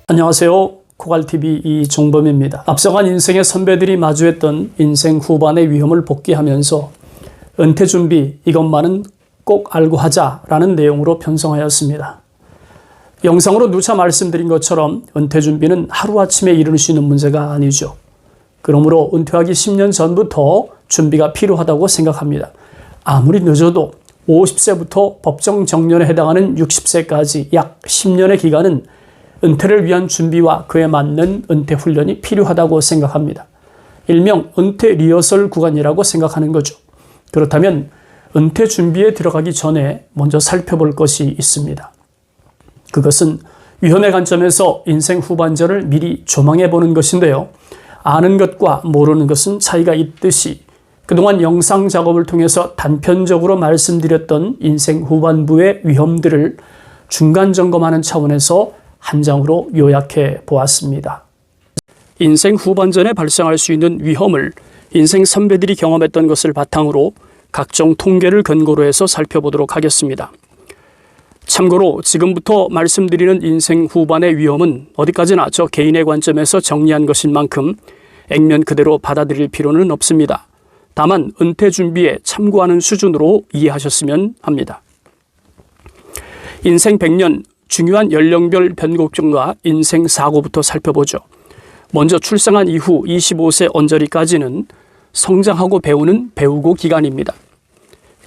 안녕하세요. 코갈TV 이종범입니다. 앞서간 인생의 선배들이 마주했던 인생 후반의 위험을 복귀하면서 은퇴 준비 이것만은 꼭 알고 하자라는 내용으로 편성하였습니다. 영상으로 누차 말씀드린 것처럼 은퇴 준비는 하루아침에 이룰 수 있는 문제가 아니죠. 그러므로 은퇴하기 10년 전부터 준비가 필요하다고 생각합니다. 아무리 늦어도 50세부터 법정 정년에 해당하는 60세까지 약 10년의 기간은 은퇴를 위한 준비와 그에 맞는 은퇴 훈련이 필요하다고 생각합니다. 일명 은퇴 리허설 구간이라고 생각하는 거죠. 그렇다면 은퇴 준비에 들어가기 전에 먼저 살펴볼 것이 있습니다. 그것은 위험의 관점에서 인생 후반전을 미리 조망해 보는 것인데요. 아는 것과 모르는 것은 차이가 있듯이 그동안 영상 작업을 통해서 단편적으로 말씀드렸던 인생 후반부의 위험들을 중간 점검하는 차원에서 한 장으로 요약해 보았습니다. 인생 후반전에 발생할 수 있는 위험을 인생 선배들이 경험했던 것을 바탕으로 각종 통계를 근거로 해서 살펴보도록 하겠습니다. 참고로 지금부터 말씀드리는 인생 후반의 위험은 어디까지나 저 개인의 관점에서 정리한 것인 만큼 액면 그대로 받아들일 필요는 없습니다. 다만 은퇴 준비에 참고하는 수준으로 이해하셨으면 합니다. 인생 100년 중요한 연령별 변곡점과 인생 사고부터 살펴보죠. 먼저 출생한 이후 25세 언저리까지는 성장하고 배우는 배우고 기간입니다.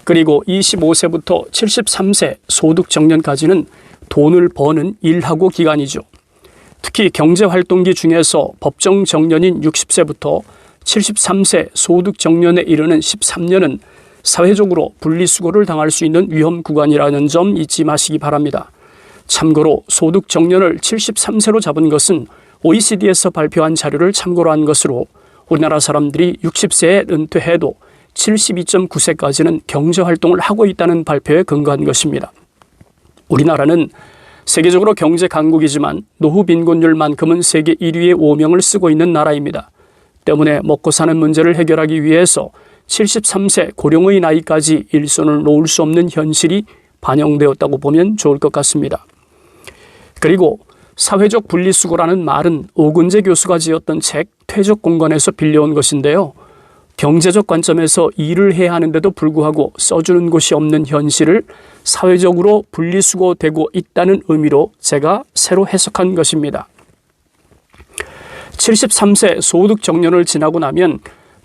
그리고 25세부터 73세 소득 정년까지는 돈을 버는 일하고 기간이죠. 특히 경제활동기 중에서 법정 정년인 60세부터 73세 소득 정년에 이르는 13년은 사회적으로 분리수거를 당할 수 있는 위험 구간이라는 점 잊지 마시기 바랍니다. 참고로 소득 정년을 73세로 잡은 것은 OECD에서 발표한 자료를 참고로 한 것으로 우리나라 사람들이 60세에 은퇴해도 72.9세까지는 경제활동을 하고 있다는 발표에 근거한 것입니다. 우리나라는 세계적으로 경제 강국이지만 노후 빈곤율만큼은 세계 1위의 오명을 쓰고 있는 나라입니다. 때문에 먹고 사는 문제를 해결하기 위해서 73세 고령의 나이까지 일손을 놓을 수 없는 현실이 반영되었다고 보면 좋을 것 같습니다. 그리고 사회적 분리수거라는 말은 오근재 교수가 지었던 책 퇴적공간에서 빌려온 것인데요. 경제적 관점에서 일을 해야 하는데도 불구하고 써주는 곳이 없는 현실을 사회적으로 분리수거되고 있다는 의미로 제가 새로 해석한 것입니다. 73세 소득 정년을 지나고 나면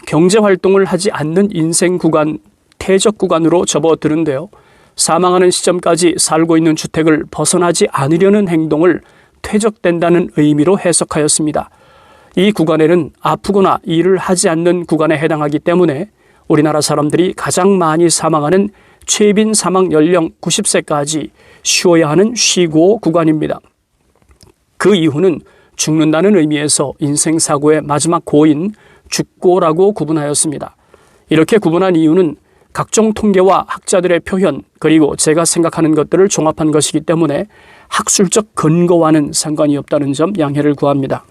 경제활동을 하지 않는 인생 구간, 퇴적 구간으로 접어드는데요. 사망하는 시점까지 살고 있는 주택을 벗어나지 않으려는 행동을 퇴적된다는 의미로 해석하였습니다. 이 구간에는 아프거나 일을 하지 않는 구간에 해당하기 때문에 우리나라 사람들이 가장 많이 사망하는 최빈 사망 연령 90세까지 쉬어야 하는 쉬고 구간입니다. 그 이후는 죽는다는 의미에서 인생사고의 마지막 고인 죽고라고 구분하였습니다. 이렇게 구분한 이유는 각종 통계와 학자들의 표현 그리고 제가 생각하는 것들을 종합한 것이기 때문에 학술적 근거와는 상관이 없다는 점 양해를 구합니다.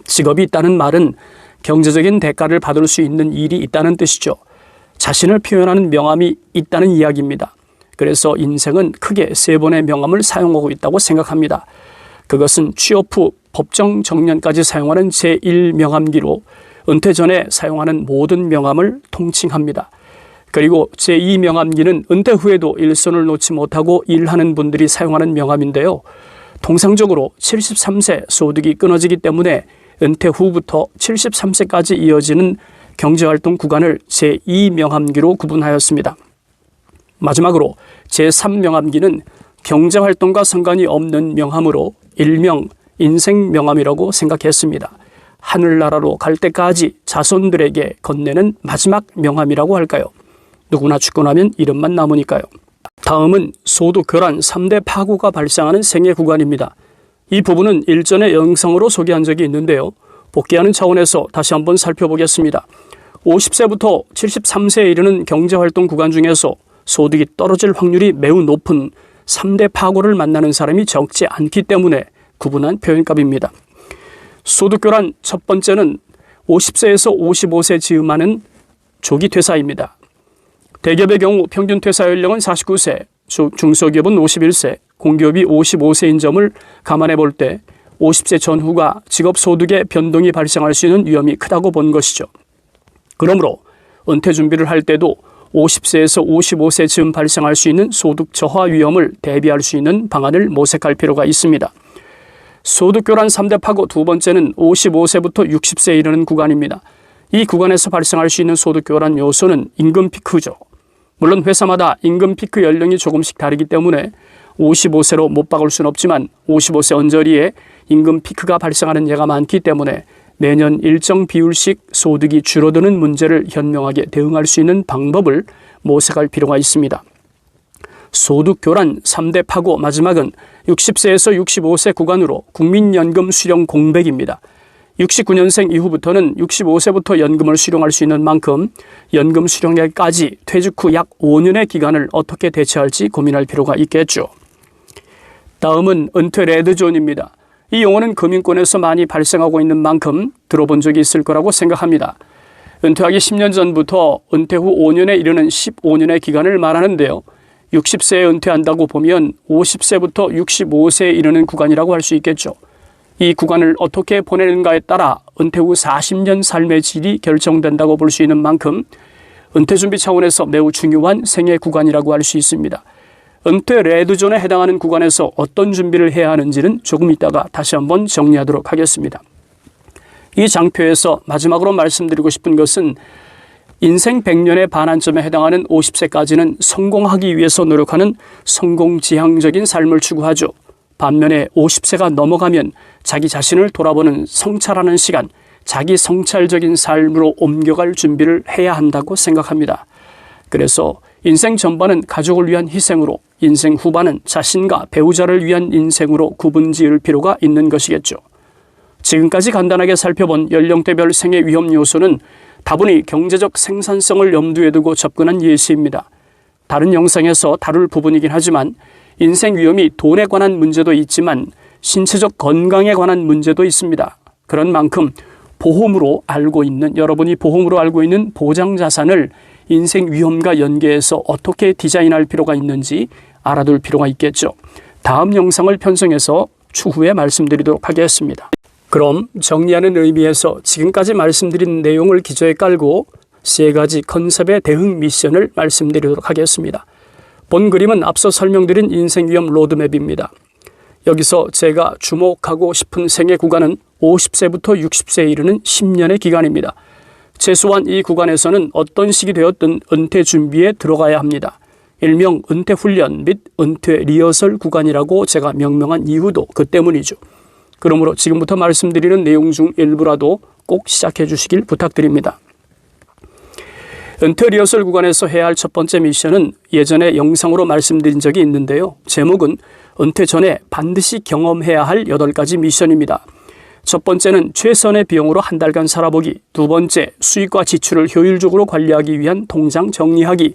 직업이 있다는 말은 경제적인 대가를 받을 수 있는 일이 있다는 뜻이죠. 자신을 표현하는 명함이 있다는 이야기입니다. 그래서 인생은 크게 3번의 명함을 사용하고 있다고 생각합니다. 그것은 취업 후 법정 정년까지 사용하는 제1명함기로 은퇴 전에 사용하는 모든 명함을 통칭합니다. 그리고 제2명함기는 은퇴 후에도 일손을 놓지 못하고 일하는 분들이 사용하는 명함인데요. 통상적으로 73세 소득이 끊어지기 때문에 은퇴 후부터 73세까지 이어지는 경제활동 구간을 제2명함기로 구분하였습니다. 마지막으로 제3명함기는 경제활동과 상관이 없는 명함으로 일명 인생명함이라고 생각했습니다. 하늘나라로 갈 때까지 자손들에게 건네는 마지막 명함이라고 할까요? 누구나 죽고 나면 이름만 남으니까요. 다음은 소득 교란 3대 파고가 발생하는 생애 구간입니다. 이 부분은 일전에 영상으로 소개한 적이 있는데요. 복귀하는 차원에서 다시 한번 살펴보겠습니다. 50세부터 73세에 이르는 경제활동 구간 중에서 소득이 떨어질 확률이 매우 높은 3대 파고를 만나는 사람이 적지 않기 때문에 구분한 표현값입니다. 소득 교란 첫 번째는 50세에서 55세 즈음하는 조기 퇴사입니다. 대기업의 경우 평균 퇴사 연령은 49세, 중소기업은 51세, 공기업이 55세인 점을 감안해 볼 때 50세 전후가 직업 소득의 변동이 발생할 수 있는 위험이 크다고 본 것이죠. 그러므로 은퇴 준비를 할 때도 50세에서 55세 즈음 발생할 수 있는 소득 저하 위험을 대비할 수 있는 방안을 모색할 필요가 있습니다. 소득 교란 3대 파고 두 번째는 55세부터 60세에 이르는 구간입니다. 이 구간에서 발생할 수 있는 소득 교란 요소는 임금 피크죠. 물론 회사마다 임금 피크 연령이 조금씩 다르기 때문에 55세로 못 박을 수는 없지만 55세 언저리에 임금 피크가 발생하는 예가 많기 때문에 매년 일정 비율씩 소득이 줄어드는 문제를 현명하게 대응할 수 있는 방법을 모색할 필요가 있습니다. 소득 교란 3대 파고 마지막은 60세에서 65세 구간으로 국민연금 수령 공백입니다. 69년생 이후부터는 65세부터 연금을 수령할 수 있는 만큼 연금 수령액까지 퇴직 후 약 5년의 기간을 어떻게 대처할지 고민할 필요가 있겠죠. 다음은 은퇴 레드존입니다. 이 용어는 금융권에서 많이 발생하고 있는 만큼 들어본 적이 있을 거라고 생각합니다. 은퇴하기 10년 전부터 은퇴 후 5년에 이르는 15년의 기간을 말하는데요. 60세에 은퇴한다고 보면 50세부터 65세에 이르는 구간이라고 할 수 있겠죠. 이 구간을 어떻게 보내는가에 따라 은퇴 후 40년 삶의 질이 결정된다고 볼 수 있는 만큼 은퇴 준비 차원에서 매우 중요한 생애 구간이라고 할 수 있습니다. 은퇴 레드존에 해당하는 구간에서 어떤 준비를 해야 하는지는 조금 이따가 다시 한번 정리하도록 하겠습니다. 이 장표에서 마지막으로 말씀드리고 싶은 것은 인생 100년의 반환점에 해당하는 50세까지는 성공하기 위해서 노력하는 성공지향적인 삶을 추구하죠. 반면에 50세가 넘어가면 자기 자신을 돌아보는 성찰하는 시간, 자기 성찰적인 삶으로 옮겨갈 준비를 해야 한다고 생각합니다. 그래서 인생 전반은 가족을 위한 희생으로, 인생 후반은 자신과 배우자를 위한 인생으로 구분지을 필요가 있는 것이겠죠. 지금까지 간단하게 살펴본 연령대별 생애 위험 요소는 다분히 경제적 생산성을 염두에 두고 접근한 예시입니다. 다른 영상에서 다룰 부분이긴 하지만 인생 위험이 돈에 관한 문제도 있지만 신체적 건강에 관한 문제도 있습니다. 그런 만큼 여러분이 보험으로 알고 있는 보장 자산을 인생 위험과 연계해서 어떻게 디자인할 필요가 있는지 알아둘 필요가 있겠죠. 다음 영상을 편성해서 추후에 말씀드리도록 하겠습니다. 그럼 정리하는 의미에서 지금까지 말씀드린 내용을 기저에 깔고 3가지 컨셉의 대응 미션을 말씀드리도록 하겠습니다. 본 그림은 앞서 설명드린 인생위험 로드맵입니다. 여기서 제가 주목하고 싶은 생애 구간은 50세부터 60세에 이르는 10년의 기간입니다. 최소한 이 구간에서는 어떤 시기 되었든 은퇴 준비에 들어가야 합니다. 일명 은퇴 훈련 및 은퇴 리허설 구간이라고 제가 명명한 이유도 그 때문이죠. 그러므로 지금부터 말씀드리는 내용 중 일부라도 꼭 시작해 주시길 부탁드립니다. 은퇴 리허설 구간에서 해야 할 첫 번째 미션은 예전에 영상으로 말씀드린 적이 있는데요. 제목은 은퇴 전에 반드시 경험해야 할 8가지 미션입니다. 첫 번째는 최선의 비용으로 한 달간 살아보기, 두 번째 수익과 지출을 효율적으로 관리하기 위한 통장 정리하기,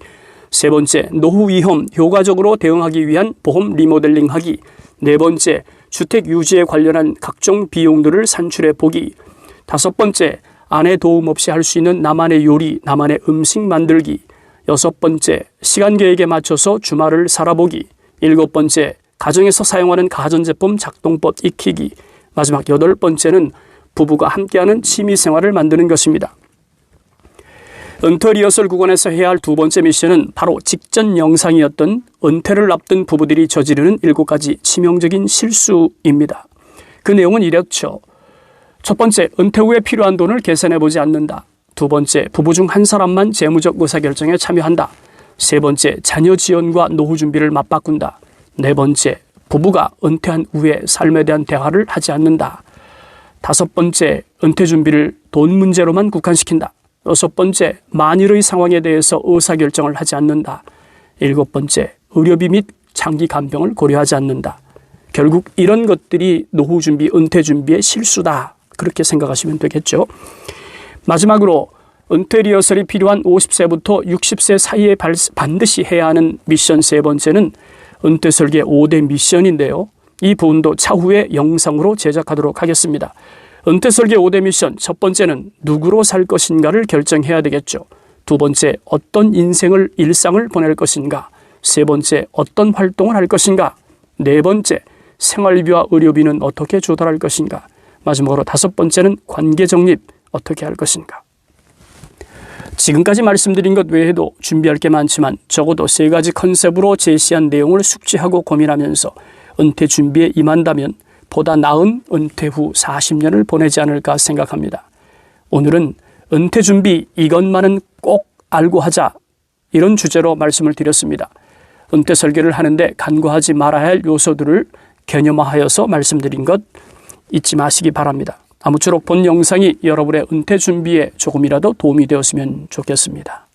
세 번째 노후 위험 효과적으로 대응하기 위한 보험 리모델링하기, 네 번째 주택 유지에 관련한 각종 비용들을 산출해 보기, 다섯 번째 아내 도움 없이 할 수 있는 나만의 요리, 나만의 음식 만들기, 여섯 번째 시간 계획에 맞춰서 주말을 살아보기, 일곱 번째 가정에서 사용하는 가전제품 작동법 익히기, 마지막 8번째는 부부가 함께하는 취미생활을 만드는 것입니다. 은퇴 리허설 구간에서 해야 할 두 번째 미션은 바로 직전 영상이었던 은퇴를 앞둔 부부들이 저지르는 7가지 치명적인 실수입니다. 그 내용은 이렇죠. 첫 번째, 은퇴 후에 필요한 돈을 계산해보지 않는다. 두 번째, 부부 중 한 사람만 재무적 의사결정에 참여한다. 세 번째, 자녀 지원과 노후 준비를 맞바꾼다. 네 번째, 부부가 은퇴한 후에 삶에 대한 대화를 하지 않는다. 다섯 번째, 은퇴 준비를 돈 문제로만 국한시킨다. 여섯 번째, 만일의 상황에 대해서 의사결정을 하지 않는다. 일곱 번째, 의료비 및 장기 간병을 고려하지 않는다. 결국 이런 것들이 노후 준비, 은퇴 준비의 실수다. 그렇게 생각하시면 되겠죠. 마지막으로 은퇴 리허설이 필요한 50세부터 60세 사이에 반드시 해야 하는 미션 세 번째는 은퇴 설계 5대 미션인데요. 이 부분도 차후에 영상으로 제작하도록 하겠습니다. 은퇴 설계 5대 미션, 첫 번째는 누구로 살 것인가를 결정해야 되겠죠. 두 번째, 어떤 일상을 보낼 것인가. 세 번째, 어떤 활동을 할 것인가. 네 번째, 생활비와 의료비는 어떻게 조달할 것인가? 마지막으로 5번째는 관계 정립 어떻게 할 것인가? 지금까지 말씀드린 것 외에도 준비할 게 많지만 적어도 3가지 컨셉으로 제시한 내용을 숙지하고 고민하면서 은퇴 준비에 임한다면 보다 나은 은퇴 후 40년을 보내지 않을까 생각합니다. 오늘은 은퇴 준비 이것만은 꼭 알고 하자, 이런 주제로 말씀을 드렸습니다. 은퇴 설계를 하는데 간과하지 말아야 할 요소들을 개념화하여서 말씀드린 것 잊지 마시기 바랍니다. 아무쪼록 본 영상이 여러분의 은퇴 준비에 조금이라도 도움이 되었으면 좋겠습니다.